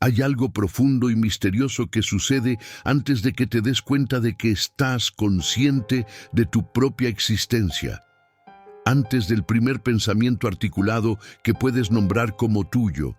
Hay algo profundo y misterioso que sucede antes de que te des cuenta de que estás consciente de tu propia existencia, antes del primer pensamiento articulado que puedes nombrar como tuyo,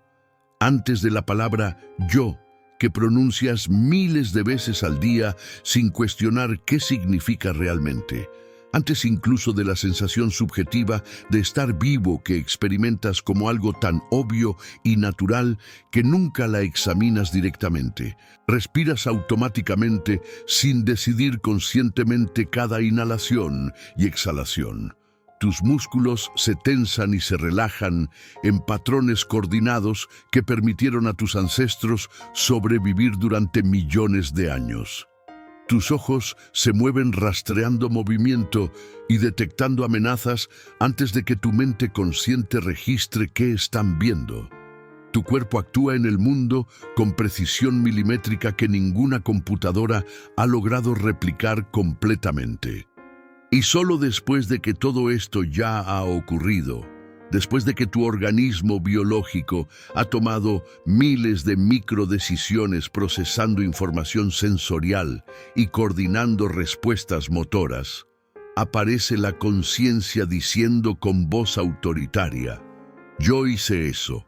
antes de la palabra yo, que pronuncias miles de veces al día sin cuestionar qué significa realmente, antes incluso de la sensación subjetiva de estar vivo que experimentas como algo tan obvio y natural que nunca la examinas directamente. Respiras automáticamente sin decidir conscientemente cada inhalación y exhalación. Tus músculos se tensan y se relajan en patrones coordinados que permitieron a tus ancestros sobrevivir durante millones de años. Tus ojos se mueven rastreando movimiento y detectando amenazas antes de que tu mente consciente registre qué están viendo. Tu cuerpo actúa en el mundo con precisión milimétrica que ninguna computadora ha logrado replicar completamente. Y solo después de que todo esto ya ha ocurrido, después de que tu organismo biológico ha tomado miles de microdecisiones procesando información sensorial y coordinando respuestas motoras, aparece la conciencia diciendo con voz autoritaria: yo hice eso.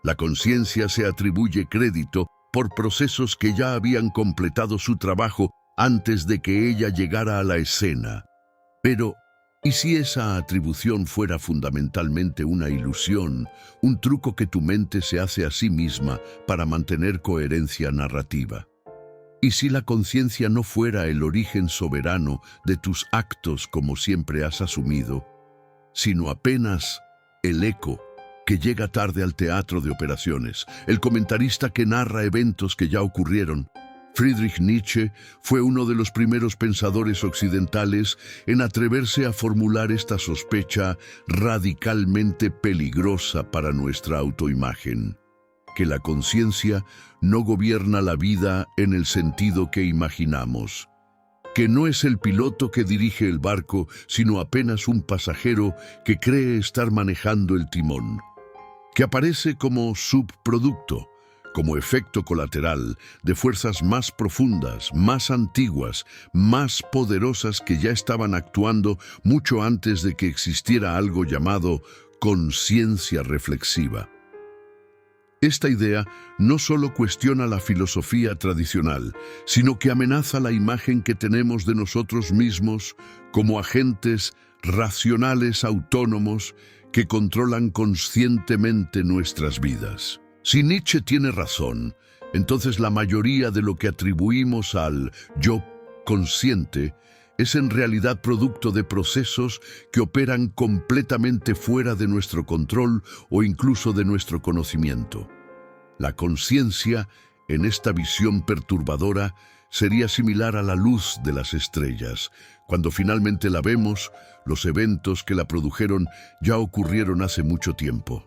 La conciencia se atribuye crédito por procesos que ya habían completado su trabajo antes de que ella llegara a la escena. Pero, ¿y si esa atribución fuera fundamentalmente una ilusión, un truco que tu mente se hace a sí misma para mantener coherencia narrativa? ¿Y si la conciencia no fuera el origen soberano de tus actos como siempre has asumido, sino apenas el eco que llega tarde al teatro de operaciones, el comentarista que narra eventos que ya ocurrieron? Friedrich Nietzsche fue uno de los primeros pensadores occidentales en atreverse a formular esta sospecha radicalmente peligrosa para nuestra autoimagen, que la conciencia no gobierna la vida en el sentido que imaginamos, que no es el piloto que dirige el barco, sino apenas un pasajero que cree estar manejando el timón, que aparece como subproducto, como efecto colateral de fuerzas más profundas, más antiguas, más poderosas que ya estaban actuando mucho antes de que existiera algo llamado conciencia reflexiva. Esta idea no solo cuestiona la filosofía tradicional, sino que amenaza la imagen que tenemos de nosotros mismos como agentes racionales autónomos que controlan conscientemente nuestras vidas. Si Nietzsche tiene razón, entonces la mayoría de lo que atribuimos al yo consciente es en realidad producto de procesos que operan completamente fuera de nuestro control o incluso de nuestro conocimiento. La conciencia, en esta visión perturbadora, sería similar a la luz de las estrellas. Cuando finalmente la vemos, los eventos que la produjeron ya ocurrieron hace mucho tiempo.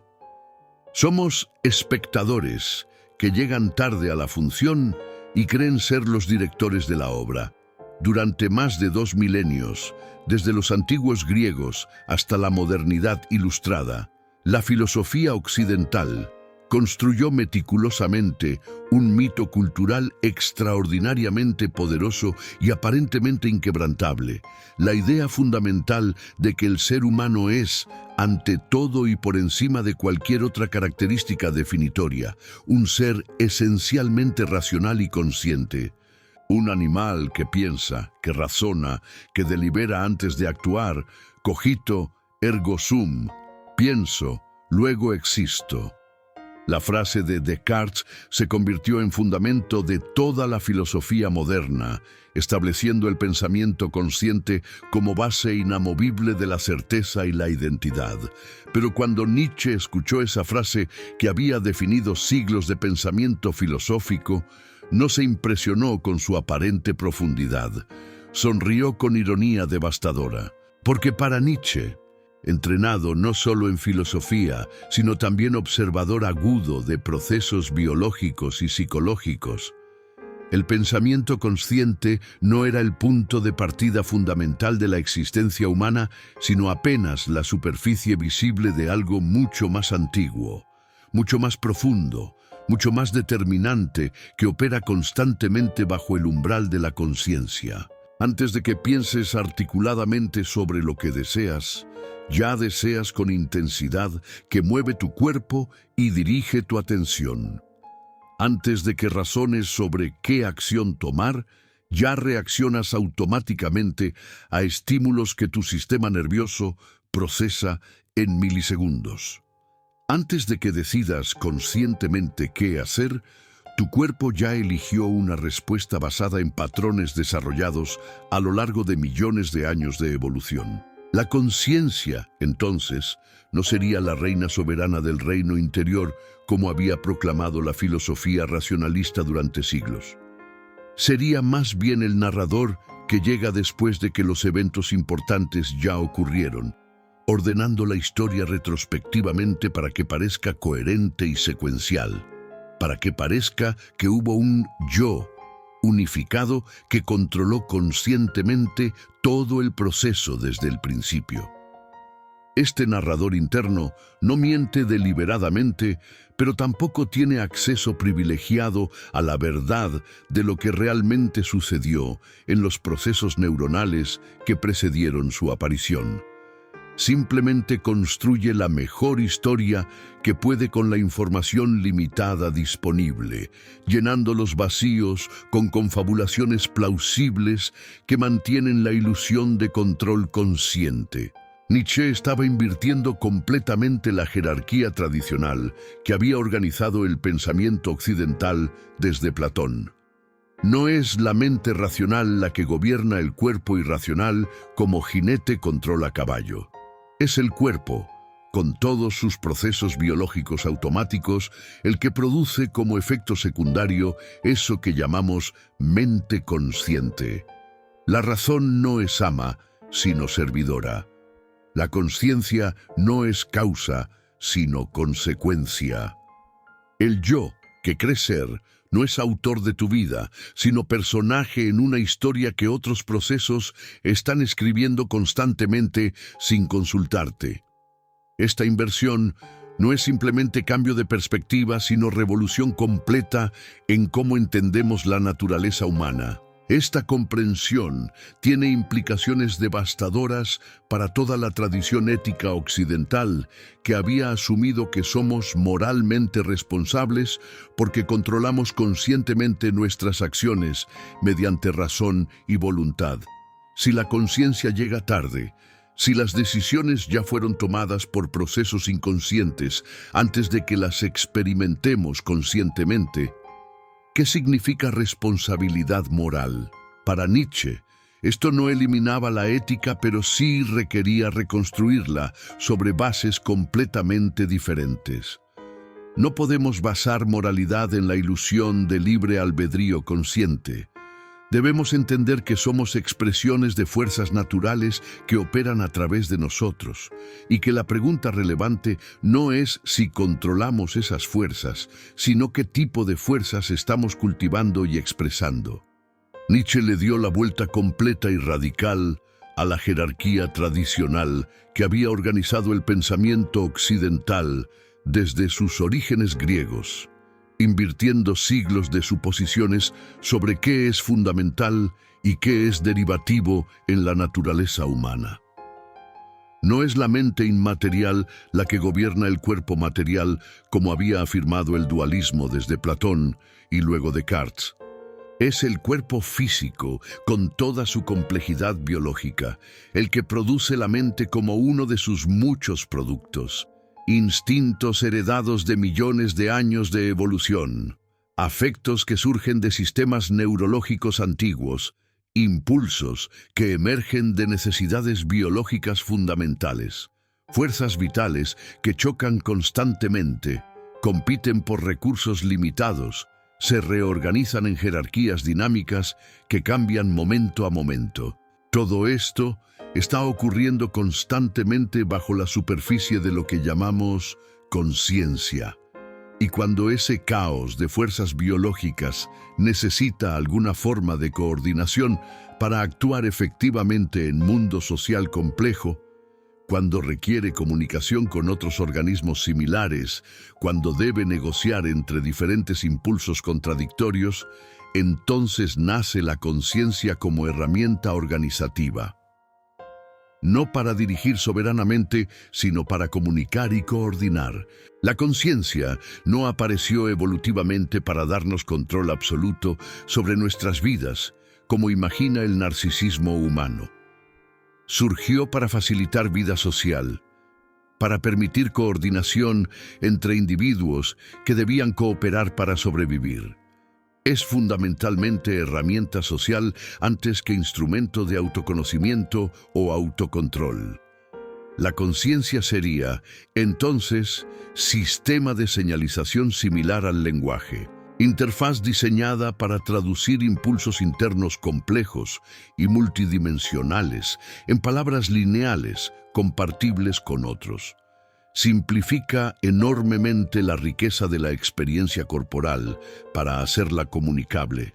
Somos espectadores que llegan tarde a la función y creen ser los directores de la obra. Durante más de 2 milenios, desde los antiguos griegos hasta la modernidad ilustrada, la filosofía occidental construyó meticulosamente un mito cultural extraordinariamente poderoso y aparentemente inquebrantable, la idea fundamental de que el ser humano es, ante todo y por encima de cualquier otra característica definitoria, un ser esencialmente racional y consciente. Un animal que piensa, que razona, que delibera antes de actuar, cogito ergo sum, pienso, luego existo. La frase de Descartes se convirtió en fundamento de toda la filosofía moderna, estableciendo el pensamiento consciente como base inamovible de la certeza y la identidad. Pero cuando Nietzsche escuchó esa frase que había definido siglos de pensamiento filosófico, no se impresionó con su aparente profundidad. Sonrió con ironía devastadora, porque para Nietzsche, entrenado no solo en filosofía, sino también observador agudo de procesos biológicos y psicológicos, el pensamiento consciente no era el punto de partida fundamental de la existencia humana, sino apenas la superficie visible de algo mucho más antiguo, mucho más profundo, mucho más determinante, que opera constantemente bajo el umbral de la conciencia. Antes de que pienses articuladamente sobre lo que deseas, ya deseas con intensidad que mueve tu cuerpo y dirige tu atención. Antes de que razones sobre qué acción tomar, ya reaccionas automáticamente a estímulos que tu sistema nervioso procesa en milisegundos. Antes de que decidas conscientemente qué hacer, tu cuerpo ya eligió una respuesta basada en patrones desarrollados a lo largo de millones de años de evolución. La conciencia, entonces, no sería la reina soberana del reino interior como había proclamado la filosofía racionalista durante siglos. Sería más bien el narrador que llega después de que los eventos importantes ya ocurrieron, ordenando la historia retrospectivamente para que parezca coherente y secuencial, para que parezca que hubo un yo unificado que controló conscientemente todo el proceso desde el principio. Este narrador interno no miente deliberadamente, pero tampoco tiene acceso privilegiado a la verdad de lo que realmente sucedió en los procesos neuronales que precedieron su aparición. Simplemente construye la mejor historia que puede con la información limitada disponible, llenando los vacíos con confabulaciones plausibles que mantienen la ilusión de control consciente. Nietzsche estaba invirtiendo completamente la jerarquía tradicional que había organizado el pensamiento occidental desde Platón. No es la mente racional la que gobierna el cuerpo irracional como jinete controla caballo. Es el cuerpo, con todos sus procesos biológicos automáticos, el que produce como efecto secundario eso que llamamos mente consciente. La razón no es ama, sino servidora. La conciencia no es causa, sino consecuencia. El yo, que crees ser, no es autor de tu vida, sino personaje en una historia que otros procesos están escribiendo constantemente sin consultarte. Esta inversión no es simplemente cambio de perspectiva, sino revolución completa en cómo entendemos la naturaleza humana. Esta comprensión tiene implicaciones devastadoras para toda la tradición ética occidental que había asumido que somos moralmente responsables porque controlamos conscientemente nuestras acciones mediante razón y voluntad. Si la conciencia llega tarde, si las decisiones ya fueron tomadas por procesos inconscientes antes de que las experimentemos conscientemente, ¿qué significa responsabilidad moral? Para Nietzsche, esto no eliminaba la ética, pero sí requería reconstruirla sobre bases completamente diferentes. No podemos basar moralidad en la ilusión de libre albedrío consciente. Debemos entender que somos expresiones de fuerzas naturales que operan a través de nosotros, y que la pregunta relevante no es si controlamos esas fuerzas, sino qué tipo de fuerzas estamos cultivando y expresando. Nietzsche le dio la vuelta completa y radical a la jerarquía tradicional que había organizado el pensamiento occidental desde sus orígenes griegos, invirtiendo siglos de suposiciones sobre qué es fundamental y qué es derivativo en la naturaleza humana. No es la mente inmaterial la que gobierna el cuerpo material, como había afirmado el dualismo desde Platón y luego Descartes. Es el cuerpo físico, con toda su complejidad biológica, el que produce la mente como uno de sus muchos productos. Instintos heredados de millones de años de evolución, afectos que surgen de sistemas neurológicos antiguos, impulsos que emergen de necesidades biológicas fundamentales, fuerzas vitales que chocan constantemente, compiten por recursos limitados, se reorganizan en jerarquías dinámicas que cambian momento a momento. Todo esto está ocurriendo constantemente bajo la superficie de lo que llamamos conciencia. Y cuando ese caos de fuerzas biológicas necesita alguna forma de coordinación para actuar efectivamente en mundo social complejo, cuando requiere comunicación con otros organismos similares, cuando debe negociar entre diferentes impulsos contradictorios, entonces nace la conciencia como herramienta organizativa. No para dirigir soberanamente, sino para comunicar y coordinar. La conciencia no apareció evolutivamente para darnos control absoluto sobre nuestras vidas, como imagina el narcisismo humano. Surgió para facilitar vida social, para permitir coordinación entre individuos que debían cooperar para sobrevivir. Es fundamentalmente herramienta social antes que instrumento de autoconocimiento o autocontrol. La conciencia sería, entonces, sistema de señalización similar al lenguaje, interfaz diseñada para traducir impulsos internos complejos y multidimensionales en palabras lineales, compartibles con otros. Simplifica enormemente la riqueza de la experiencia corporal para hacerla comunicable.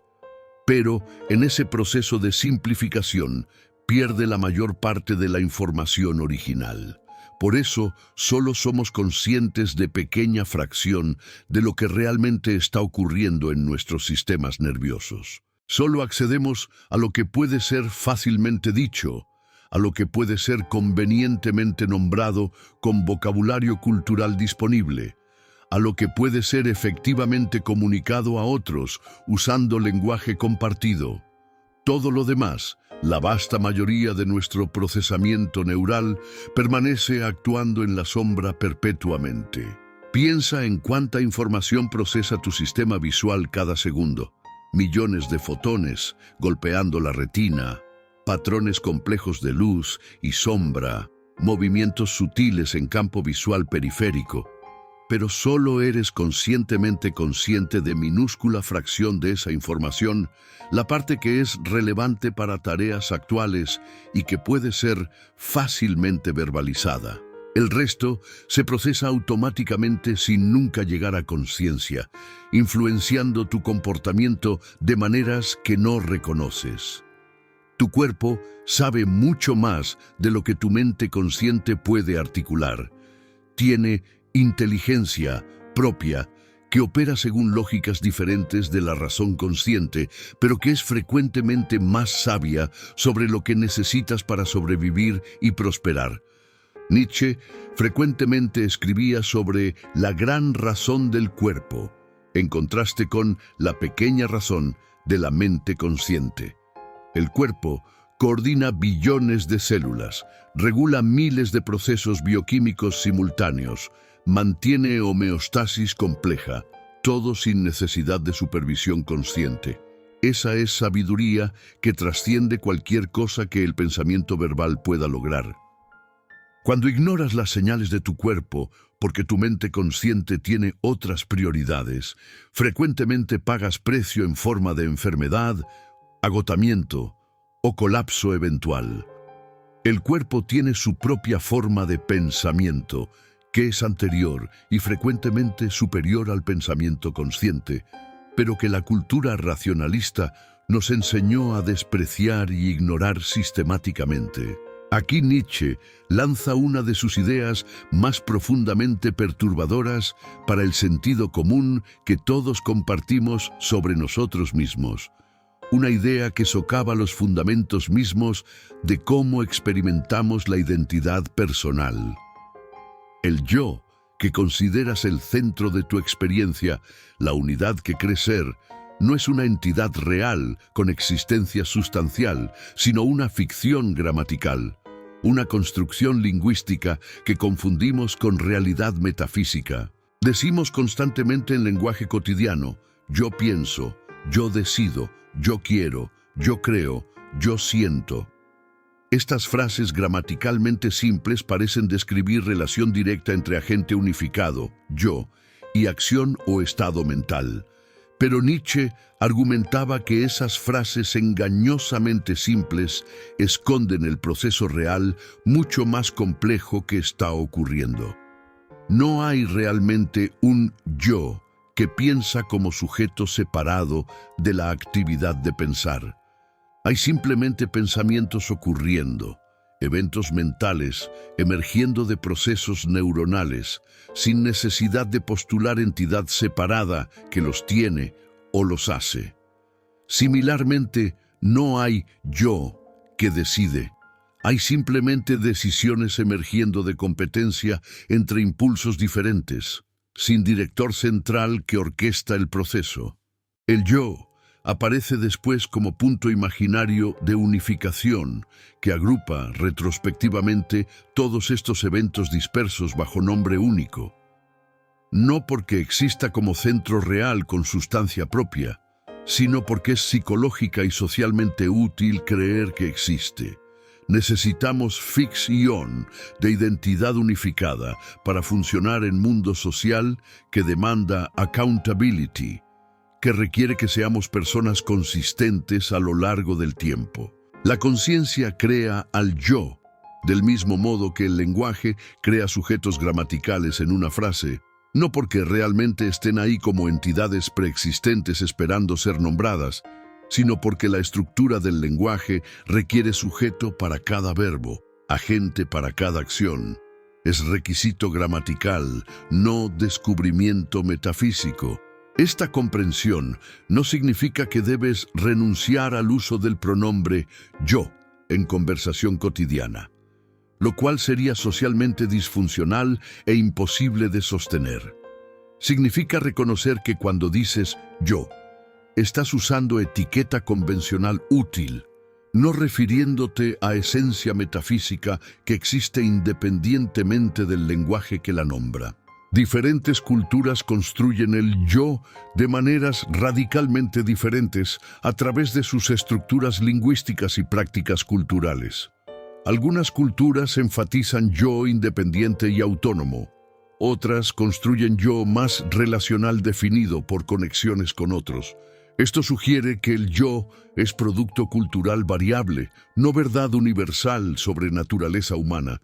Pero en ese proceso de simplificación pierde la mayor parte de la información original. Por eso, solo somos conscientes de pequeña fracción de lo que realmente está ocurriendo en nuestros sistemas nerviosos. Solo accedemos a lo que puede ser fácilmente dicho, a lo que puede ser convenientemente nombrado con vocabulario cultural disponible, a lo que puede ser efectivamente comunicado a otros usando lenguaje compartido. Todo lo demás, la vasta mayoría de nuestro procesamiento neural, permanece actuando en la sombra perpetuamente. Piensa en cuánta información procesa tu sistema visual cada segundo. Millones de fotones golpeando la retina, patrones complejos de luz y sombra, movimientos sutiles en campo visual periférico. Pero solo eres conscientemente consciente de minúscula fracción de esa información, la parte que es relevante para tareas actuales y que puede ser fácilmente verbalizada. El resto se procesa automáticamente sin nunca llegar a conciencia, influenciando tu comportamiento de maneras que no reconoces. Tu cuerpo sabe mucho más de lo que tu mente consciente puede articular. Tiene inteligencia propia que opera según lógicas diferentes de la razón consciente, pero que es frecuentemente más sabia sobre lo que necesitas para sobrevivir y prosperar. Nietzsche frecuentemente escribía sobre la gran razón del cuerpo, en contraste con la pequeña razón de la mente consciente. El cuerpo coordina billones de células, regula miles de procesos bioquímicos simultáneos, mantiene homeostasis compleja, todo sin necesidad de supervisión consciente. Esa es sabiduría que trasciende cualquier cosa que el pensamiento verbal pueda lograr. Cuando ignoras las señales de tu cuerpo porque tu mente consciente tiene otras prioridades, frecuentemente pagas precio en forma de enfermedad, agotamiento o colapso eventual. El cuerpo tiene su propia forma de pensamiento, que es anterior y frecuentemente superior al pensamiento consciente, pero que la cultura racionalista nos enseñó a despreciar y ignorar sistemáticamente. Aquí Nietzsche lanza una de sus ideas más profundamente perturbadoras para el sentido común que todos compartimos sobre nosotros mismos. Una idea que socava los fundamentos mismos de cómo experimentamos la identidad personal. El yo, que consideras el centro de tu experiencia, la unidad que crees ser, no es una entidad real con existencia sustancial, sino una ficción gramatical, una construcción lingüística que confundimos con realidad metafísica. Decimos constantemente en lenguaje cotidiano, yo pienso, yo decido, yo quiero, yo creo, yo siento. Estas frases gramaticalmente simples parecen describir relación directa entre agente unificado, yo, y acción o estado mental. Pero Nietzsche argumentaba que esas frases engañosamente simples esconden el proceso real mucho más complejo que está ocurriendo. No hay realmente un yo que piensa como sujeto separado de la actividad de pensar. Hay simplemente pensamientos ocurriendo, eventos mentales emergiendo de procesos neuronales, sin necesidad de postular entidad separada que los tiene o los hace. Similarmente, no hay yo que decide. Hay simplemente decisiones emergiendo de competencia entre impulsos diferentes, sin director central que orquesta el proceso. El yo aparece después como punto imaginario de unificación que agrupa retrospectivamente todos estos eventos dispersos bajo nombre único. No porque exista como centro real con sustancia propia, sino porque es psicológica y socialmente útil creer que existe. Necesitamos ficción de identidad unificada para funcionar en mundo social que demanda accountability, que requiere que seamos personas consistentes a lo largo del tiempo. La conciencia crea al yo, del mismo modo que el lenguaje crea sujetos gramaticales en una frase, no porque realmente estén ahí como entidades preexistentes esperando ser nombradas, sino porque la estructura del lenguaje requiere sujeto para cada verbo, agente para cada acción. Es requisito gramatical, no descubrimiento metafísico. Esta comprensión no significa que debes renunciar al uso del pronombre yo en conversación cotidiana, lo cual sería socialmente disfuncional e imposible de sostener. Significa reconocer que cuando dices yo, estás usando etiqueta convencional útil, no refiriéndote a esencia metafísica que existe independientemente del lenguaje que la nombra. Diferentes culturas construyen el yo de maneras radicalmente diferentes a través de sus estructuras lingüísticas y prácticas culturales. Algunas culturas enfatizan yo independiente y autónomo. Otras construyen yo más relacional definido por conexiones con otros. Esto sugiere que el yo es producto cultural variable, no verdad universal sobre naturaleza humana.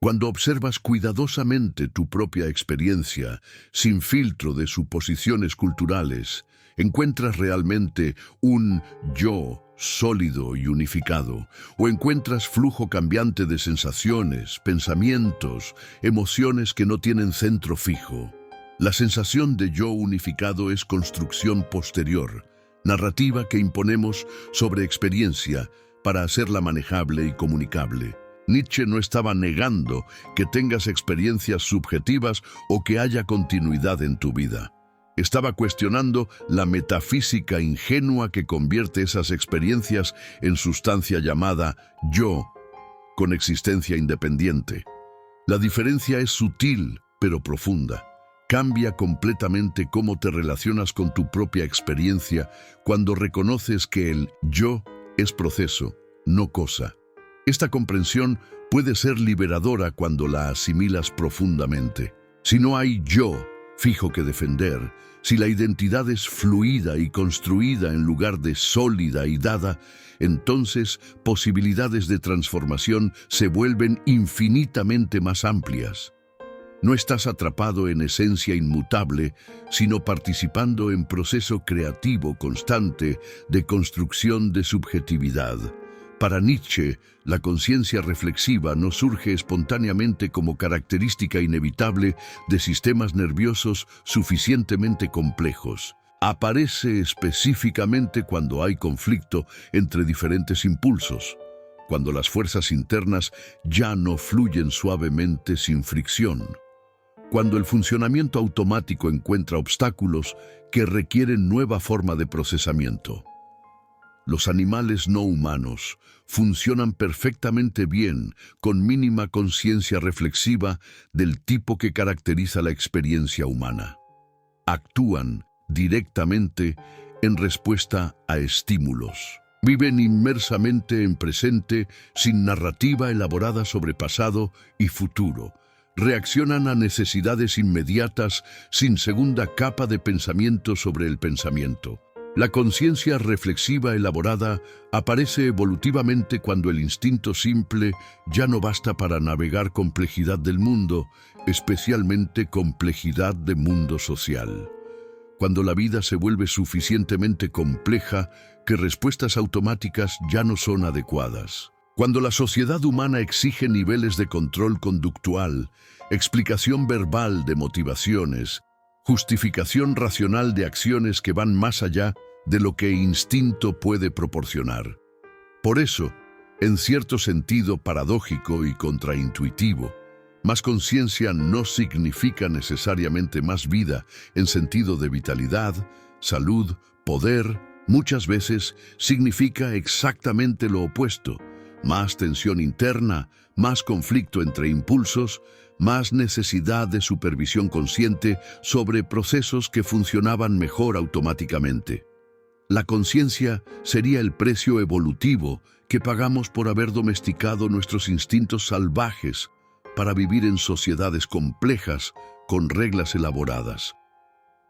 Cuando observas cuidadosamente tu propia experiencia, sin filtro de suposiciones culturales, encuentras realmente un yo sólido y unificado, o encuentras flujo cambiante de sensaciones, pensamientos, emociones que no tienen centro fijo. La sensación de yo unificado es construcción posterior, narrativa que imponemos sobre experiencia para hacerla manejable y comunicable. Nietzsche no estaba negando que tengas experiencias subjetivas o que haya continuidad en tu vida. Estaba cuestionando la metafísica ingenua que convierte esas experiencias en sustancia llamada yo, con existencia independiente. La diferencia es sutil, pero profunda. Cambia completamente cómo te relacionas con tu propia experiencia cuando reconoces que el yo es proceso, no cosa. Esta comprensión puede ser liberadora cuando la asimilas profundamente. Si no hay yo fijo que defender, si la identidad es fluida y construida en lugar de sólida y dada, entonces posibilidades de transformación se vuelven infinitamente más amplias. No estás atrapado en esencia inmutable, sino participando en proceso creativo constante de construcción de subjetividad. Para Nietzsche, la conciencia reflexiva no surge espontáneamente como característica inevitable de sistemas nerviosos suficientemente complejos. Aparece específicamente cuando hay conflicto entre diferentes impulsos, cuando las fuerzas internas ya no fluyen suavemente sin fricción, cuando el funcionamiento automático encuentra obstáculos que requieren nueva forma de procesamiento. Los animales no humanos funcionan perfectamente bien con mínima conciencia reflexiva del tipo que caracteriza la experiencia humana. Actúan directamente en respuesta a estímulos. Viven inmersamente en presente sin narrativa elaborada sobre pasado y futuro. Reaccionan a necesidades inmediatas sin segunda capa de pensamiento sobre el pensamiento. La conciencia reflexiva elaborada aparece evolutivamente cuando el instinto simple ya no basta para navegar complejidad del mundo, especialmente complejidad de mundo social. Cuando la vida se vuelve suficientemente compleja que respuestas automáticas ya no son adecuadas. Cuando la sociedad humana exige niveles de control conductual, explicación verbal de motivaciones, justificación racional de acciones que van más allá de lo que instinto puede proporcionar. Por eso, en cierto sentido paradójico y contraintuitivo, más conciencia no significa necesariamente más vida en sentido de vitalidad, salud, poder. Muchas veces significa exactamente lo opuesto: más tensión interna, más conflicto entre impulsos, más necesidad de supervisión consciente sobre procesos que funcionaban mejor automáticamente. La conciencia sería el precio evolutivo que pagamos por haber domesticado nuestros instintos salvajes para vivir en sociedades complejas con reglas elaboradas.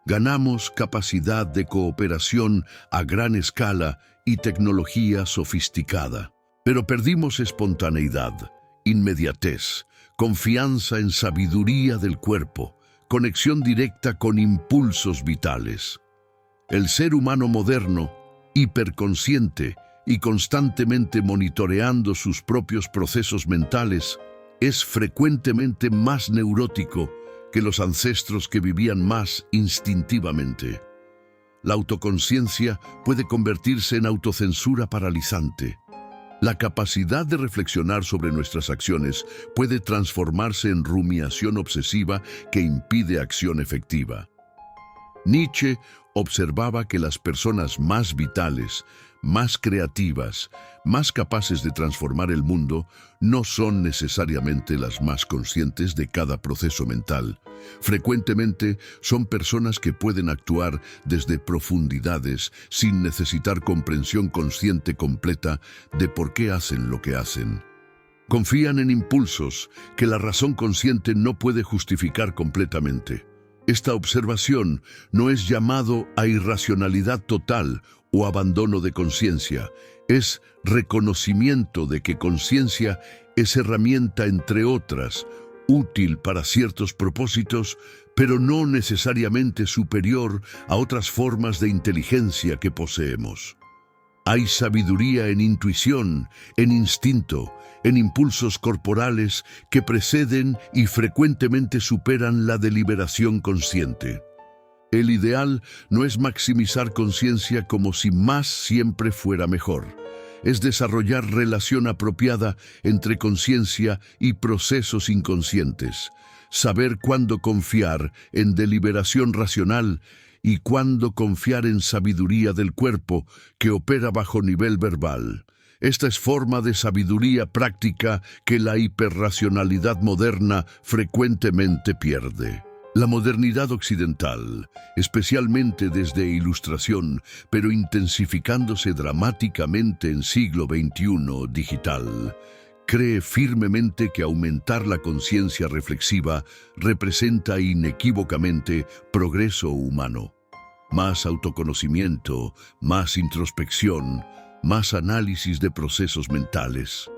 Ganamos capacidad de cooperación a gran escala y tecnología sofisticada, pero perdimos espontaneidad, inmediatez, confianza en sabiduría del cuerpo, conexión directa con impulsos vitales. El ser humano moderno, hiperconsciente y constantemente monitoreando sus propios procesos mentales, es frecuentemente más neurótico que los ancestros que vivían más instintivamente. La autoconciencia puede convertirse en autocensura paralizante. La capacidad de reflexionar sobre nuestras acciones puede transformarse en rumiación obsesiva que impide acción efectiva. Nietzsche observaba que las personas más vitales, más creativas, más capaces de transformar el mundo, no son necesariamente las más conscientes de cada proceso mental. Frecuentemente son personas que pueden actuar desde profundidades sin necesitar comprensión consciente completa de por qué hacen lo que hacen. Confían en impulsos que la razón consciente no puede justificar completamente. Esta observación no es llamado a irracionalidad total o abandono de conciencia, es reconocimiento de que conciencia es herramienta, entre otras, útil para ciertos propósitos, pero no necesariamente superior a otras formas de inteligencia que poseemos. Hay sabiduría en intuición, en instinto, en impulsos corporales que preceden y frecuentemente superan la deliberación consciente. El ideal no es maximizar conciencia como si más siempre fuera mejor. Es desarrollar relación apropiada entre conciencia y procesos inconscientes. Saber cuándo confiar en deliberación racional y cuándo confiar en sabiduría del cuerpo que opera bajo nivel verbal. Esta es forma de sabiduría práctica que la hiperracionalidad moderna frecuentemente pierde. La modernidad occidental, especialmente desde Ilustración, pero intensificándose dramáticamente en siglo XXI digital, cree firmemente que aumentar la conciencia reflexiva representa inequívocamente progreso humano. Más autoconocimiento, más introspección, más análisis de procesos mentales.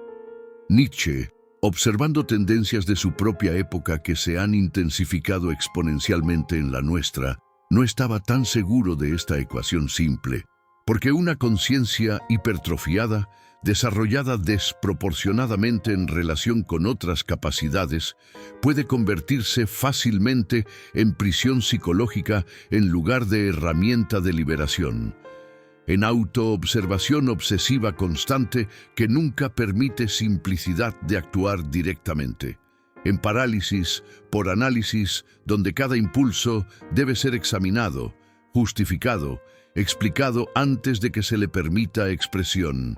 Nietzsche, observando tendencias de su propia época que se han intensificado exponencialmente en la nuestra, no estaba tan seguro de esta ecuación simple, porque una conciencia hipertrofiada, desarrollada desproporcionadamente en relación con otras capacidades, puede convertirse fácilmente en prisión psicológica en lugar de herramienta de liberación, en autoobservación obsesiva constante que nunca permite simplicidad de actuar directamente, en parálisis por análisis donde cada impulso debe ser examinado, justificado, explicado antes de que se le permita expresión,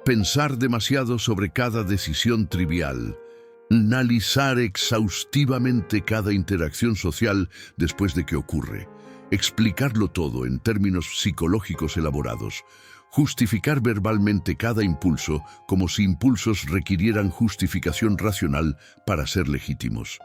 pensar demasiado sobre cada decisión trivial, analizar exhaustivamente cada interacción social después de que ocurre, explicarlo todo en términos psicológicos elaborados, justificar verbalmente cada impulso como si impulsos requirieran justificación racional para ser legítimos.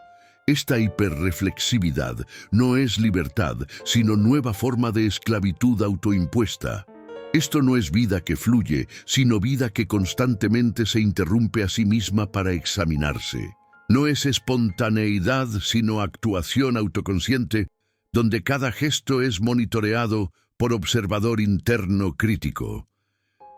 Esta hiperreflexividad no es libertad, sino nueva forma de esclavitud autoimpuesta. Esto no es vida que fluye, sino vida que constantemente se interrumpe a sí misma para examinarse. No es espontaneidad, sino actuación autoconsciente, donde cada gesto es monitoreado por observador interno crítico.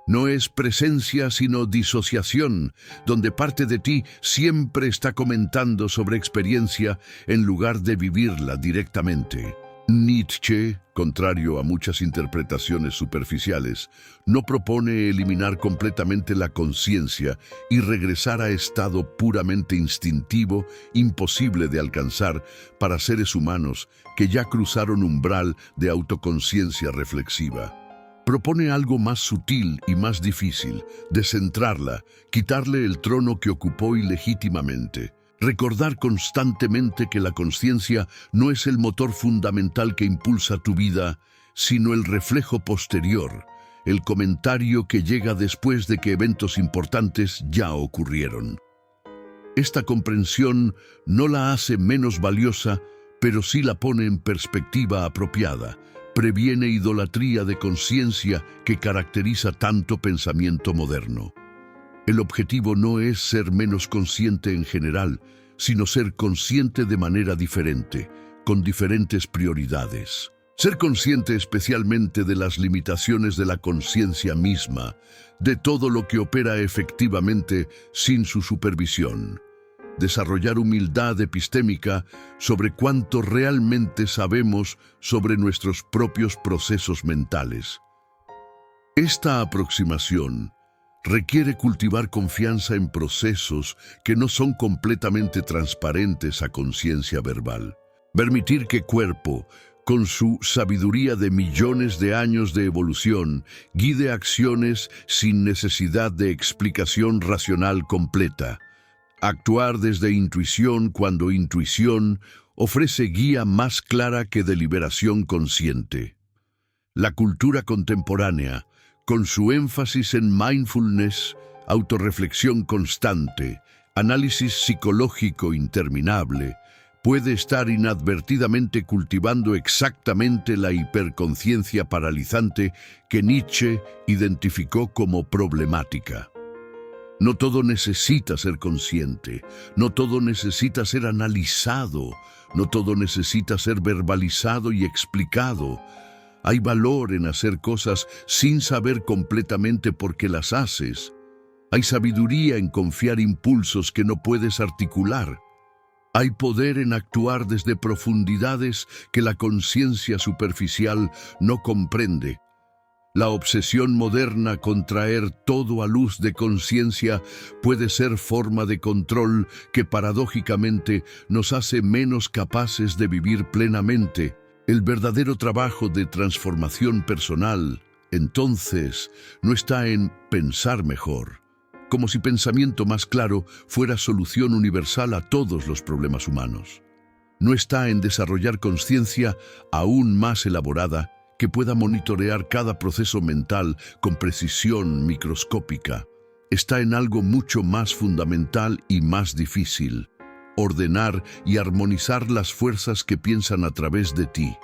No es presencia sino disociación, donde parte de ti siempre está comentando sobre experiencia en lugar de vivirla directamente. Nietzsche, contrario a muchas interpretaciones superficiales, no propone eliminar completamente la conciencia y regresar a estado puramente instintivo, imposible de alcanzar para seres humanos que ya cruzaron umbral de autoconciencia reflexiva. Propone algo más sutil y más difícil, descentrarla, quitarle el trono que ocupó ilegítimamente. Recordar constantemente que la conciencia no es el motor fundamental que impulsa tu vida, sino el reflejo posterior, el comentario que llega después de que eventos importantes ya ocurrieron. Esta comprensión no la hace menos valiosa, pero sí la pone en perspectiva apropiada, previene idolatría de conciencia que caracteriza tanto pensamiento moderno. El objetivo no es ser menos consciente en general, sino ser consciente de manera diferente, con diferentes prioridades. Ser consciente especialmente de las limitaciones de la conciencia misma, de todo lo que opera efectivamente sin su supervisión. Desarrollar humildad epistémica sobre cuánto realmente sabemos sobre nuestros propios procesos mentales. Esta aproximación requiere cultivar confianza en procesos que no son completamente transparentes a conciencia verbal. Permitir que cuerpo, con su sabiduría de millones de años de evolución, guíe acciones sin necesidad de explicación racional completa. Actuar desde intuición cuando intuición ofrece guía más clara que deliberación consciente. La cultura contemporánea, con su énfasis en mindfulness, autorreflexión constante, análisis psicológico interminable, puede estar inadvertidamente cultivando exactamente la hiperconciencia paralizante que Nietzsche identificó como problemática. No todo necesita ser consciente, no todo necesita ser analizado, no todo necesita ser verbalizado y explicado. Hay valor en hacer cosas sin saber completamente por qué las haces. Hay sabiduría en confiar impulsos que no puedes articular. Hay poder en actuar desde profundidades que la conciencia superficial no comprende. La obsesión moderna con traer todo a luz de conciencia puede ser forma de control que paradójicamente nos hace menos capaces de vivir plenamente. El verdadero trabajo de transformación personal, entonces, no está en pensar mejor, como si pensamiento más claro fuera solución universal a todos los problemas humanos. No está en desarrollar conciencia aún más elaborada que pueda monitorear cada proceso mental con precisión microscópica. Está en algo mucho más fundamental y más difícil: ordenar y armonizar las fuerzas que piensan a través de ti.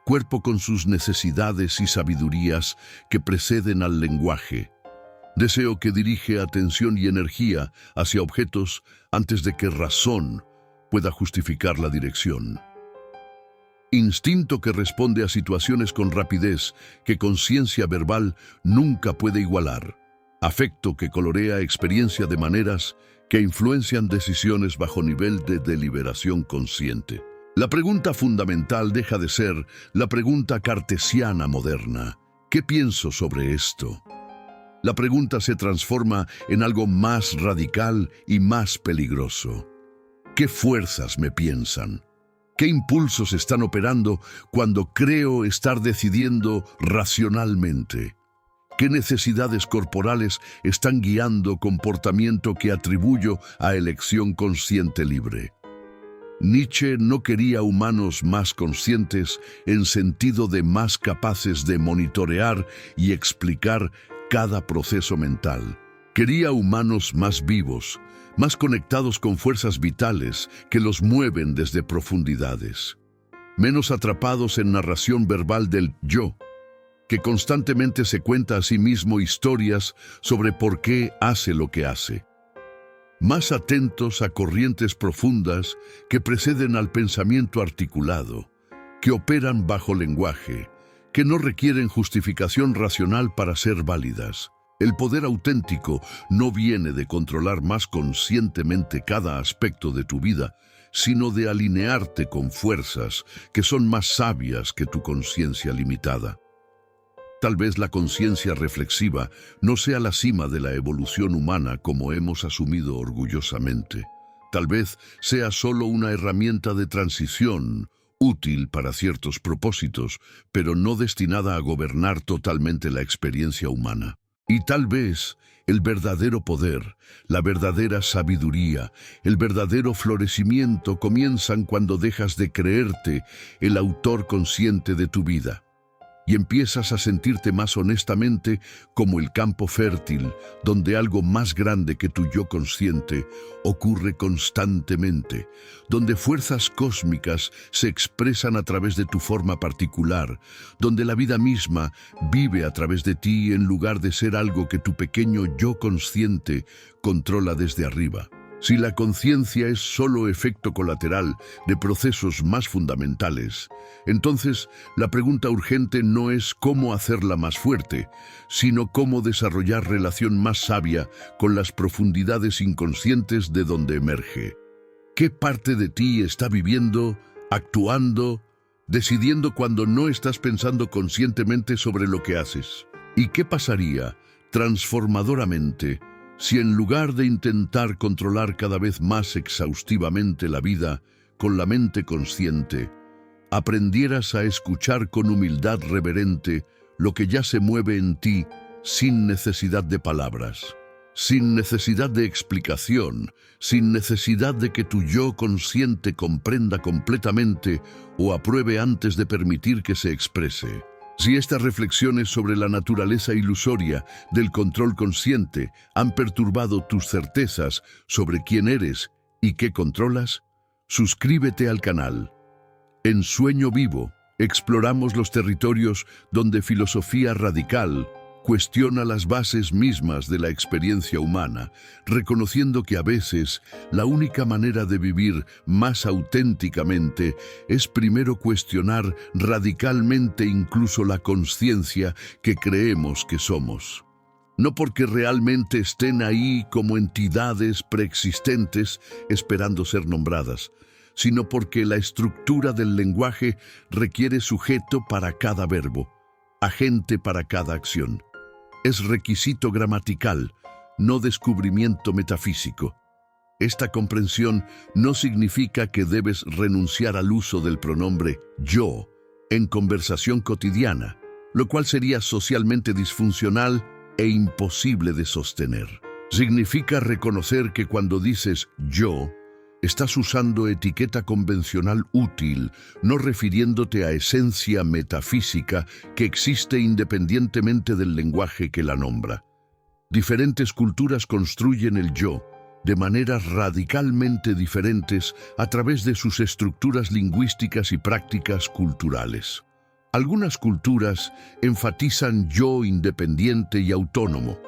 Cuerpo con sus necesidades y sabidurías que preceden al lenguaje. Deseo que dirige atención y energía hacia objetos antes de que razón pueda justificar la dirección. Instinto que responde a situaciones con rapidez que conciencia verbal nunca puede igualar. Afecto que colorea experiencia de maneras que influencian decisiones bajo nivel de deliberación consciente. La pregunta fundamental deja de ser la pregunta cartesiana moderna: ¿qué pienso sobre esto? La pregunta se transforma en algo más radical y más peligroso. ¿Qué fuerzas me piensan? ¿Qué impulsos están operando cuando creo estar decidiendo racionalmente? ¿Qué necesidades corporales están guiando comportamiento que atribuyo a elección consciente libre? Nietzsche no quería humanos más conscientes en sentido de más capaces de monitorear y explicar cada proceso mental. Quería humanos más vivos, más conectados con fuerzas vitales que los mueven desde profundidades. Menos atrapados en narración verbal del yo, que constantemente se cuenta a sí mismo historias sobre por qué hace lo que hace. Más atentos a corrientes profundas que preceden al pensamiento articulado, que operan bajo lenguaje, que no requieren justificación racional para ser válidas. El poder auténtico no viene de controlar más conscientemente cada aspecto de tu vida, sino de alinearte con fuerzas que son más sabias que tu conciencia limitada. Tal vez la conciencia reflexiva no sea la cima de la evolución humana como hemos asumido orgullosamente. Tal vez sea solo una herramienta de transición, útil para ciertos propósitos, pero no destinada a gobernar totalmente la experiencia humana. Y tal vez el verdadero poder, la verdadera sabiduría, el verdadero florecimiento comienzan cuando dejas de creerte el autor consciente de tu vida y empiezas a sentirte más honestamente como el campo fértil donde algo más grande que tu yo consciente ocurre constantemente, donde fuerzas cósmicas se expresan a través de tu forma particular, donde la vida misma vive a través de ti en lugar de ser algo que tu pequeño yo consciente controla desde arriba. Si la conciencia es solo efecto colateral de procesos más fundamentales, entonces la pregunta urgente no es cómo hacerla más fuerte, sino cómo desarrollar relación más sabia con las profundidades inconscientes de donde emerge. ¿Qué parte de ti está viviendo, actuando, decidiendo cuando no estás pensando conscientemente sobre lo que haces? ¿Y qué pasaría transformadoramente si en lugar de intentar controlar cada vez más exhaustivamente la vida con la mente consciente, aprendieras a escuchar con humildad reverente lo que ya se mueve en ti sin necesidad de palabras, sin necesidad de explicación, sin necesidad de que tu yo consciente comprenda completamente o apruebe antes de permitir que se exprese? Si estas reflexiones sobre la naturaleza ilusoria del control consciente han perturbado tus certezas sobre quién eres y qué controlas, suscríbete al canal. En Sueño Vivo, exploramos los territorios donde filosofía radical cuestiona las bases mismas de la experiencia humana, reconociendo que a veces la única manera de vivir más auténticamente es primero cuestionar radicalmente incluso la conciencia que creemos que somos. No porque realmente estén ahí como entidades preexistentes esperando ser nombradas, sino porque la estructura del lenguaje requiere sujeto para cada verbo, agente para cada acción. Es requisito gramatical, no descubrimiento metafísico. Esta comprensión no significa que debes renunciar al uso del pronombre yo en conversación cotidiana, lo cual sería socialmente disfuncional e imposible de sostener. Significa reconocer que cuando dices yo, estás usando etiqueta convencional útil, no refiriéndote a esencia metafísica que existe independientemente del lenguaje que la nombra. Diferentes culturas construyen el yo de maneras radicalmente diferentes a través de sus estructuras lingüísticas y prácticas culturales. Algunas culturas enfatizan yo independiente y autónomo.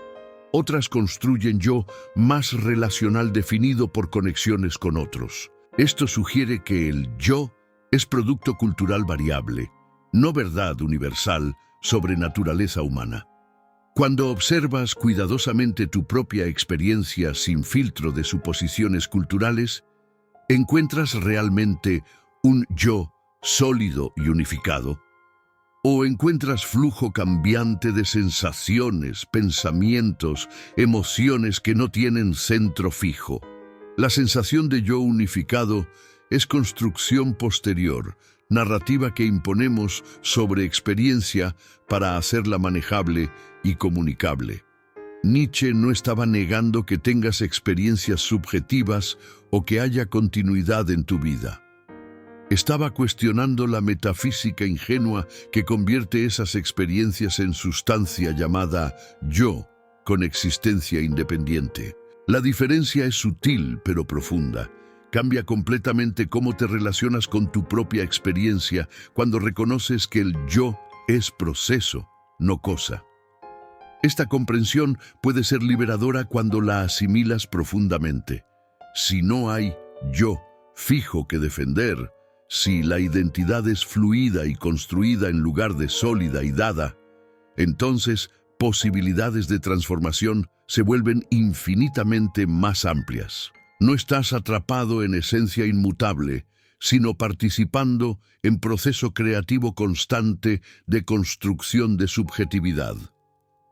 Otras construyen yo más relacional definido por conexiones con otros. Esto sugiere que el yo es producto cultural variable, no verdad universal sobre naturaleza humana. Cuando observas cuidadosamente tu propia experiencia sin filtro de suposiciones culturales, ¿encuentras realmente un yo sólido y unificado? ¿O encuentras flujo cambiante de sensaciones, pensamientos, emociones que no tienen centro fijo? La sensación de yo unificado es construcción posterior, narrativa que imponemos sobre experiencia para hacerla manejable y comunicable. Nietzsche no estaba negando que tengas experiencias subjetivas o que haya continuidad en tu vida. Estaba cuestionando la metafísica ingenua que convierte esas experiencias en sustancia llamada yo, con existencia independiente. La diferencia es sutil pero profunda. Cambia completamente cómo te relacionas con tu propia experiencia cuando reconoces que el yo es proceso, no cosa. Esta comprensión puede ser liberadora cuando la asimilas profundamente. Si no hay yo fijo que defender, si la identidad es fluida y construida en lugar de sólida y dada, entonces posibilidades de transformación se vuelven infinitamente más amplias. No estás atrapado en esencia inmutable, sino participando en proceso creativo constante de construcción de subjetividad.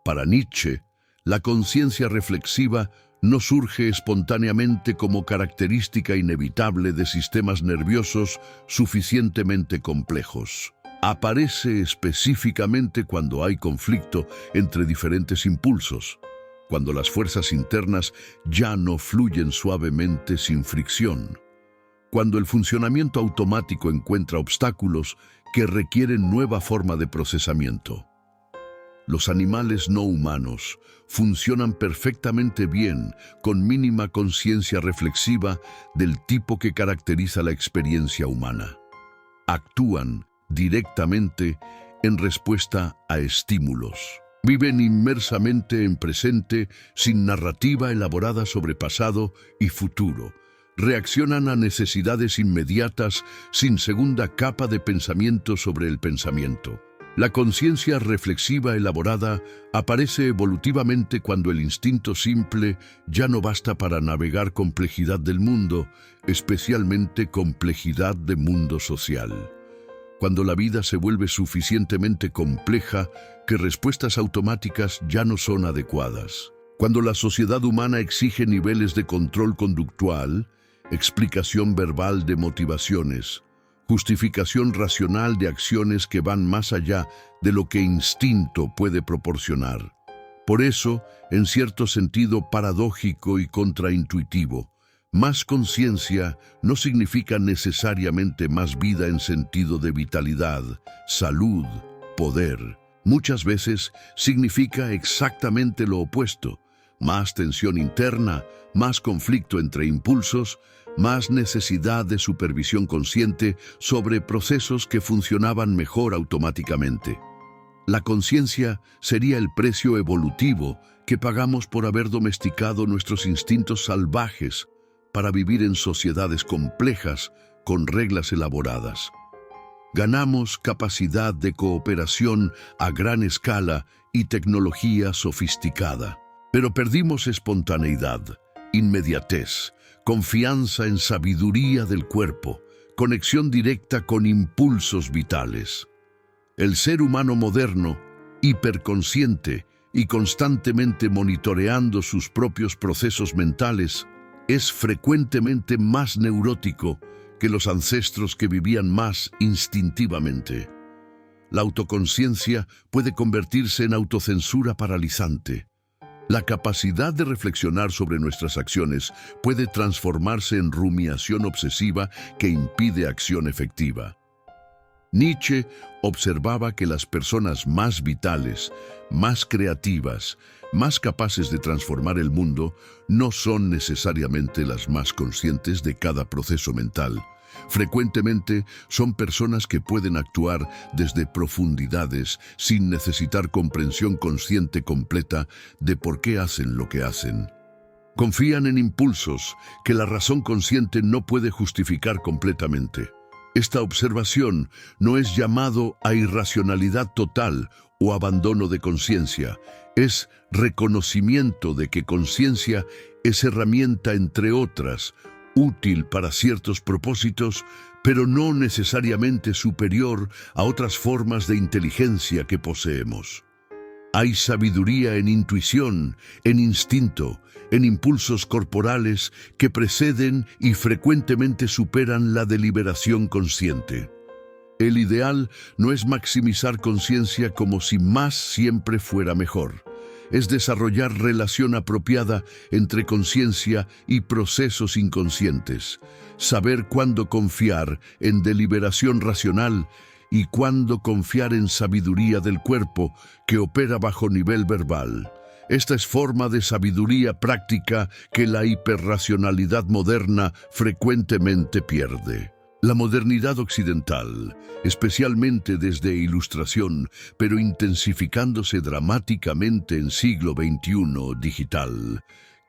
Para Nietzsche, la conciencia reflexiva no surge espontáneamente como característica inevitable de sistemas nerviosos suficientemente complejos. Aparece específicamente cuando hay conflicto entre diferentes impulsos, cuando las fuerzas internas ya no fluyen suavemente sin fricción, cuando el funcionamiento automático encuentra obstáculos que requieren nueva forma de procesamiento. Los animales no humanos funcionan perfectamente bien con mínima conciencia reflexiva del tipo que caracteriza la experiencia humana. Actúan directamente en respuesta a estímulos. Viven inmersamente en presente, sin narrativa elaborada sobre pasado y futuro. Reaccionan a necesidades inmediatas, sin segunda capa de pensamiento sobre el pensamiento. La conciencia reflexiva elaborada aparece evolutivamente cuando el instinto simple ya no basta para navegar complejidad del mundo, especialmente complejidad de mundo social. Cuando la vida se vuelve suficientemente compleja que respuestas automáticas ya no son adecuadas. Cuando la sociedad humana exige niveles de control conductual, explicación verbal de motivaciones, justificación racional de acciones que van más allá de lo que instinto puede proporcionar. Por eso, en cierto sentido paradójico y contraintuitivo, más conciencia no significa necesariamente más vida en sentido de vitalidad, salud, poder. Muchas veces significa exactamente lo opuesto: más tensión interna, más conflicto entre impulsos, más necesidad de supervisión consciente sobre procesos que funcionaban mejor automáticamente. La conciencia sería el precio evolutivo que pagamos por haber domesticado nuestros instintos salvajes para vivir en sociedades complejas con reglas elaboradas. Ganamos capacidad de cooperación a gran escala y tecnología sofisticada, pero perdimos espontaneidad, inmediatez, confianza en sabiduría del cuerpo, conexión directa con impulsos vitales. El ser humano moderno, hiperconsciente y constantemente monitoreando sus propios procesos mentales, es frecuentemente más neurótico que los ancestros que vivían más instintivamente. La autoconciencia puede convertirse en autocensura paralizante. La capacidad de reflexionar sobre nuestras acciones puede transformarse en rumiación obsesiva que impide acción efectiva. Nietzsche observaba que las personas más vitales, más creativas, más capaces de transformar el mundo, no son necesariamente las más conscientes de cada proceso mental. Frecuentemente son personas que pueden actuar desde profundidades sin necesitar comprensión consciente completa de por qué hacen lo que hacen. Confían en impulsos que la razón consciente no puede justificar completamente. Esta observación no es llamado a irracionalidad total o abandono de conciencia, es reconocimiento de que conciencia es herramienta, entre otras, útil para ciertos propósitos, pero no necesariamente superior a otras formas de inteligencia que poseemos. Hay sabiduría en intuición, en instinto, en impulsos corporales que preceden y frecuentemente superan la deliberación consciente. El ideal no es maximizar conciencia como si más siempre fuera mejor. Es desarrollar relación apropiada entre conciencia y procesos inconscientes. Saber cuándo confiar en deliberación racional y cuándo confiar en sabiduría del cuerpo que opera bajo nivel verbal. Esta es forma de sabiduría práctica que la hiperracionalidad moderna frecuentemente pierde. La modernidad occidental, especialmente desde Ilustración, pero intensificándose dramáticamente en siglo XXI digital,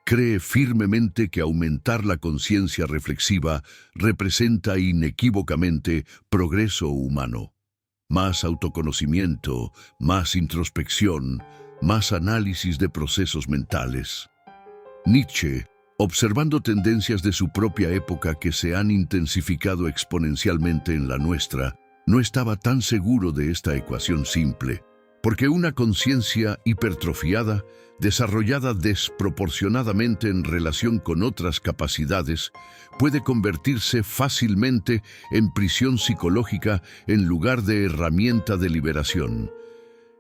cree firmemente que aumentar la conciencia reflexiva representa inequívocamente progreso humano. Más autoconocimiento, más introspección, más análisis de procesos mentales. Nietzsche, observando tendencias de su propia época que se han intensificado exponencialmente en la nuestra, no estaba tan seguro de esta ecuación simple, porque una conciencia hipertrofiada, desarrollada desproporcionadamente en relación con otras capacidades, puede convertirse fácilmente en prisión psicológica en lugar de herramienta de liberación,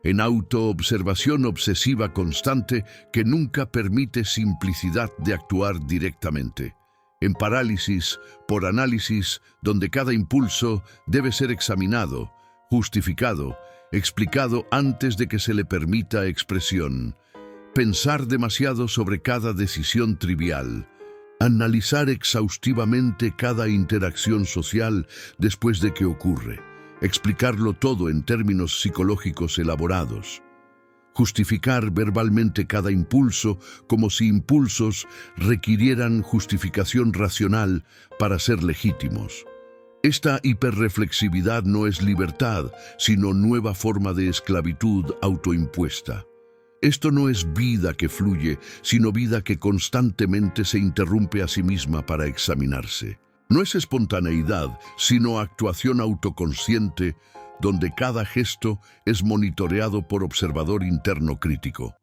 en autoobservación obsesiva constante que nunca permite simplicidad de actuar directamente, en parálisis por análisis donde cada impulso debe ser examinado, justificado, explicado antes de que se le permita expresión, pensar demasiado sobre cada decisión trivial, analizar exhaustivamente cada interacción social después de que ocurre, explicarlo todo en términos psicológicos elaborados, justificar verbalmente cada impulso como si impulsos requirieran justificación racional para ser legítimos. Esta hiperreflexividad no es libertad, sino nueva forma de esclavitud autoimpuesta. Esto no es vida que fluye, sino vida que constantemente se interrumpe a sí misma para examinarse. No es espontaneidad, sino actuación autoconsciente, donde cada gesto es monitoreado por observador interno crítico.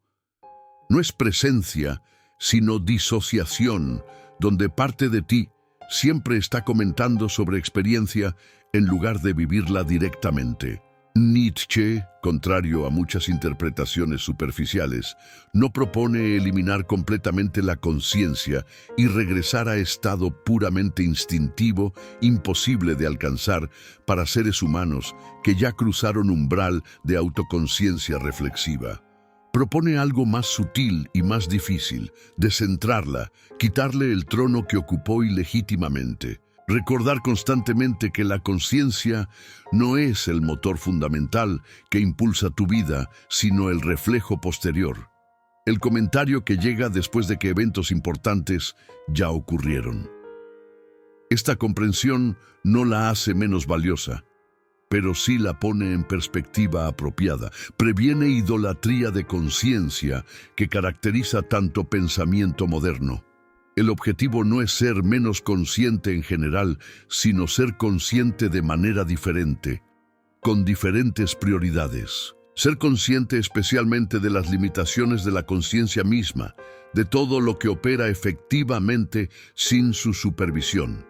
No es presencia, sino disociación, donde parte de ti siempre está comentando sobre experiencia en lugar de vivirla directamente. Nietzsche, contrario a muchas interpretaciones superficiales, no propone eliminar completamente la conciencia y regresar a estado puramente instintivo, imposible de alcanzar para seres humanos que ya cruzaron umbral de autoconciencia reflexiva. Propone algo más sutil y más difícil, descentrarla, quitarle el trono que ocupó ilegítimamente. Recordar constantemente que la conciencia no es el motor fundamental que impulsa tu vida, sino el reflejo posterior. El comentario que llega después de que eventos importantes ya ocurrieron. Esta comprensión no la hace menos valiosa, pero sí la pone en perspectiva apropiada, previene idolatría de conciencia que caracteriza tanto pensamiento moderno. El objetivo no es ser menos consciente en general, sino ser consciente de manera diferente, con diferentes prioridades. Ser consciente especialmente de las limitaciones de la conciencia misma, de todo lo que opera efectivamente sin su supervisión.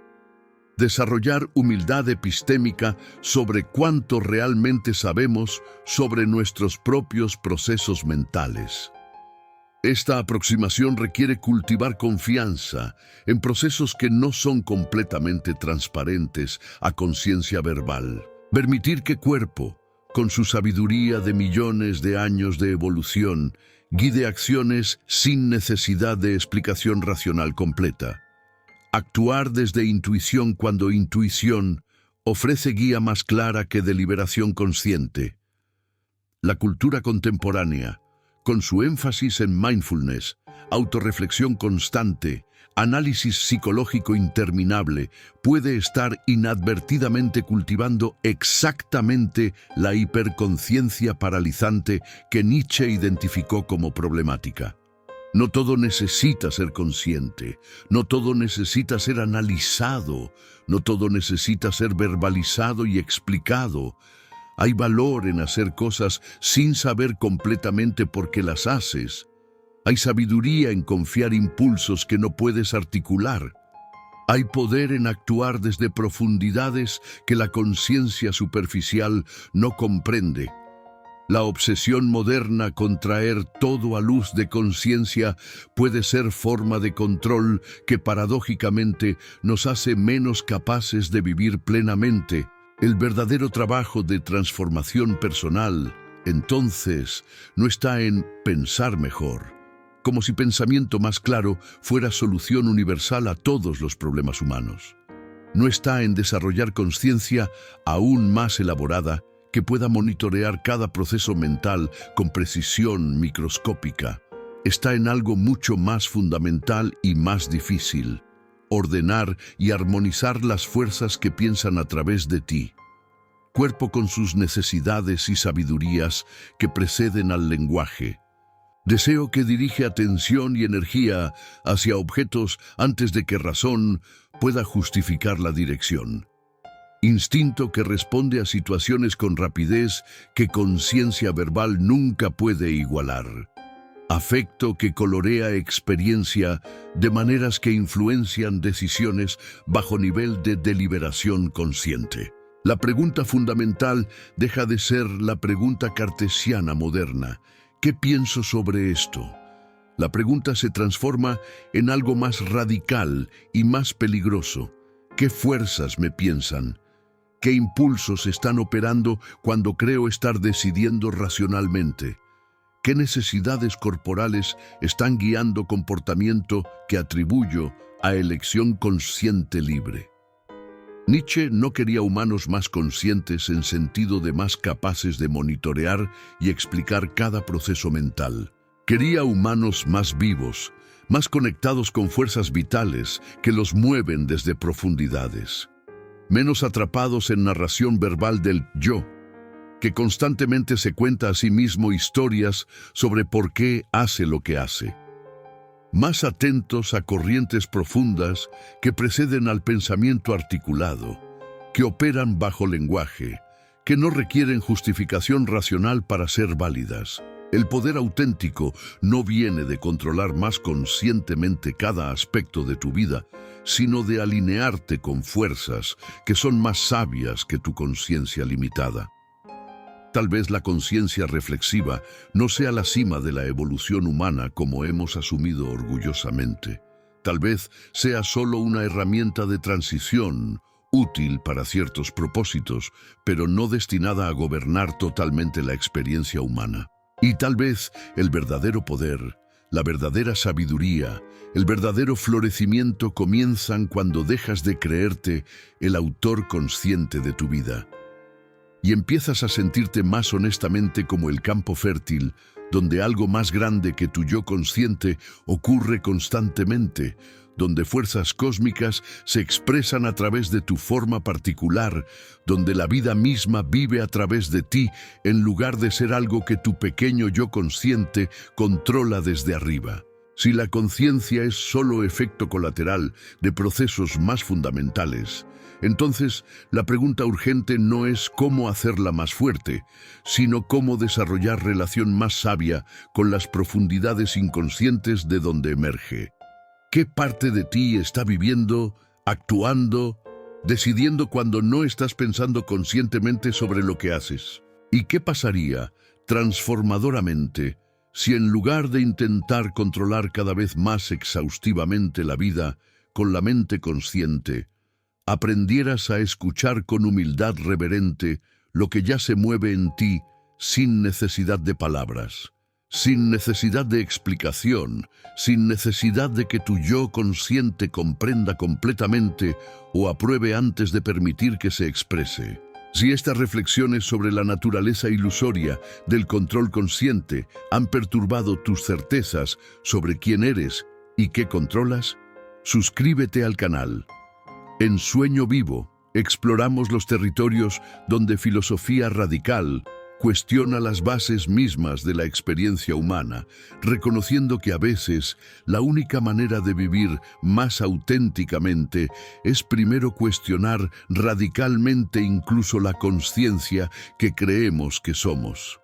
Desarrollar humildad epistémica sobre cuánto realmente sabemos sobre nuestros propios procesos mentales. Esta aproximación requiere cultivar confianza en procesos que no son completamente transparentes a conciencia verbal. Permitir que cuerpo, con su sabiduría de millones de años de evolución, guíe acciones sin necesidad de explicación racional completa. Actuar desde intuición cuando intuición ofrece guía más clara que deliberación consciente. La cultura contemporánea, con su énfasis en mindfulness, autorreflexión constante, análisis psicológico interminable, puede estar inadvertidamente cultivando exactamente la hiperconciencia paralizante que Nietzsche identificó como problemática. No todo necesita ser consciente, no todo necesita ser analizado, no todo necesita ser verbalizado y explicado. Hay valor en hacer cosas sin saber completamente por qué las haces. Hay sabiduría en confiar impulsos que no puedes articular. Hay poder en actuar desde profundidades que la conciencia superficial no comprende. La obsesión moderna con traer todo a luz de conciencia puede ser forma de control que paradójicamente nos hace menos capaces de vivir plenamente. El verdadero trabajo de transformación personal, entonces, no está en pensar mejor, como si pensamiento más claro fuera solución universal a todos los problemas humanos. No está en desarrollar conciencia aún más elaborada que pueda monitorear cada proceso mental con precisión microscópica. Está en algo mucho más fundamental y más difícil: ordenar y armonizar las fuerzas que piensan a través de ti. Cuerpo con sus necesidades y sabidurías que preceden al lenguaje. Deseo que dirige atención y energía hacia objetos antes de que razón pueda justificar la dirección. Instinto que responde a situaciones con rapidez que conciencia verbal nunca puede igualar. Afecto que colorea experiencia de maneras que influencian decisiones bajo nivel de deliberación consciente. La pregunta fundamental deja de ser la pregunta cartesiana moderna. ¿Qué pienso sobre esto? La pregunta se transforma en algo más radical y más peligroso. ¿Qué fuerzas me piensan? ¿Qué impulsos están operando cuando creo estar decidiendo racionalmente? ¿Qué necesidades corporales están guiando comportamiento que atribuyo a elección consciente libre? Nietzsche no quería humanos más conscientes en sentido de más capaces de monitorear y explicar cada proceso mental. Quería humanos más vivos, más conectados con fuerzas vitales que los mueven desde profundidades. Menos atrapados en narración verbal del yo, que constantemente se cuenta a sí mismo historias sobre por qué hace lo que hace. Más atentos a corrientes profundas que preceden al pensamiento articulado, que operan bajo lenguaje, que no requieren justificación racional para ser válidas. El poder auténtico no viene de controlar más conscientemente cada aspecto de tu vida, sino de alinearte con fuerzas que son más sabias que tu conciencia limitada. Tal vez la conciencia reflexiva no sea la cima de la evolución humana como hemos asumido orgullosamente. Tal vez sea solo una herramienta de transición, útil para ciertos propósitos, pero no destinada a gobernar totalmente la experiencia humana. Y tal vez el verdadero poder, la verdadera sabiduría, el verdadero florecimiento comienzan cuando dejas de creerte el autor consciente de tu vida y empiezas a sentirte más honestamente como el campo fértil, donde algo más grande que tu yo consciente ocurre constantemente, donde fuerzas cósmicas se expresan a través de tu forma particular, donde la vida misma vive a través de ti, en lugar de ser algo que tu pequeño yo consciente controla desde arriba. Si la conciencia es solo efecto colateral de procesos más fundamentales, entonces la pregunta urgente no es cómo hacerla más fuerte, sino cómo desarrollar relación más sabia con las profundidades inconscientes de donde emerge. ¿Qué parte de ti está viviendo, actuando, decidiendo cuando no estás pensando conscientemente sobre lo que haces? ¿Y qué pasaría, transformadoramente, si en lugar de intentar controlar cada vez más exhaustivamente la vida con la mente consciente, aprendieras a escuchar con humildad reverente lo que ya se mueve en ti sin necesidad de palabras, sin necesidad de explicación, sin necesidad de que tu yo consciente comprenda completamente o apruebe antes de permitir que se exprese? Si estas reflexiones sobre la naturaleza ilusoria del control consciente han perturbado tus certezas sobre quién eres y qué controlas, suscríbete al canal. En Sueño Vivo, exploramos los territorios donde filosofía radical cuestiona las bases mismas de la experiencia humana, reconociendo que a veces la única manera de vivir más auténticamente es primero cuestionar radicalmente incluso la conciencia que creemos que somos.